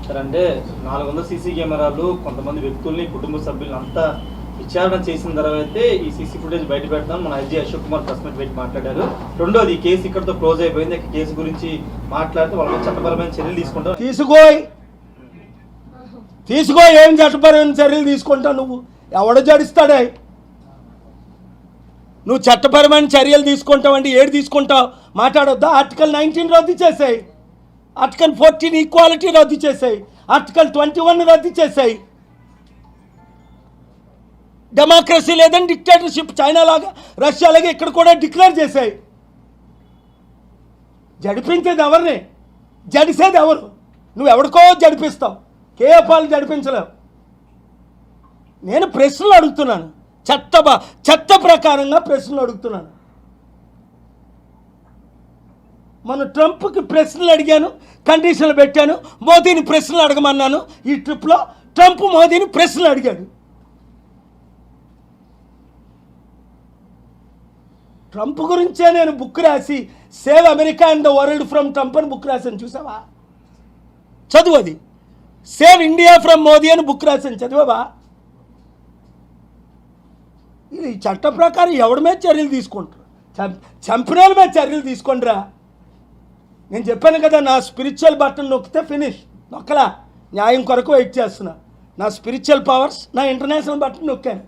Sir అంటే 400 CC కెమెరాలు కొంతమంది వ్యక్తుల్ని కుటుంబ సభ్యులను అంతా విచారణ చేసిన తర్వాతే ఈ సీసీ ఫుటేజ్ బయట పెడతాం. మన IG Ashok Kumar press meet పెట్టి మాట్లాడారు. రెండోది ఈ కేసు ఇక్కడతో క్లోజ్ అయిపోయింది. ఈ కేసు గురించి మాట్లాడితే వాళ్ళ చట్టపరమైన చర్యలు తీసుకుంటాం. తీసుకో ఏం చట్టపరమైన చర్యలు తీసుకుంటావు? నువ్వు ఎవడ జడిస్తాడే? నువ్వు చట్టపరమైన చర్యలు తీసుకుంటావండి. ఏడు తీసుకుంటావు? మాట్లాడొద్దా? ఆర్టికల్ 19 రద్దు చేసాయి, ఆర్టికల్ 14 ఈక్వాలిటీ రద్దు చేసాయి, ఆర్టికల్ 21 రద్దు చేసాయి. డెమోక్రసీ లేదని డిక్టేటర్షిప్ చైనా లాగా రష్యా లాగా ఇక్కడ కూడా డిక్లేర్ చేశాయి. జడిపించేది ఎవరిని? జడిసేది ఎవరు? నువ్వు ఎవరికో జడిపిస్తావు, కేపాలు జడిపించలేవు. నేను ప్రశ్నలు అడుగుతున్నాను, చట్ట ప్రకారంగా ప్రశ్నలు అడుగుతున్నాను. మన ట్రంప్కి ప్రశ్నలు అడిగాను, కండిషన్లు పెట్టాను. మోదీని ప్రశ్నలు అడగమన్నాను. ఈ ట్రిప్లో ట్రంప్ మోదీని ప్రశ్నలు అడిగాడు. ట్రంప్ గురించే నేను బుక్ రాసి save America and the world from Trump అని బుక్ రాశాను. చూసావా? చదువు. అది సేవ్ ఇండియా ఫ్రమ్ మోదీ అని బుక్ రాశాను. చదివావా? ఇది చట్ట ప్రకారం ఎవడి మీద చర్యలు తీసుకుంటారు? చంపిన వాళ్ళ మీద చర్యలు తీసుకుంటారా? నేను చెప్పాను కదా, నా స్పిరిచువల్ బటన్ నొక్కితే ఫినిష్. నొక్కలా, న్యాయం కొరకు వెయిట్ చేస్తున్నా. నా స్పిరిచువల్ పవర్స్, నా ఇంటర్నేషనల్ బటన్ నొక్కాను.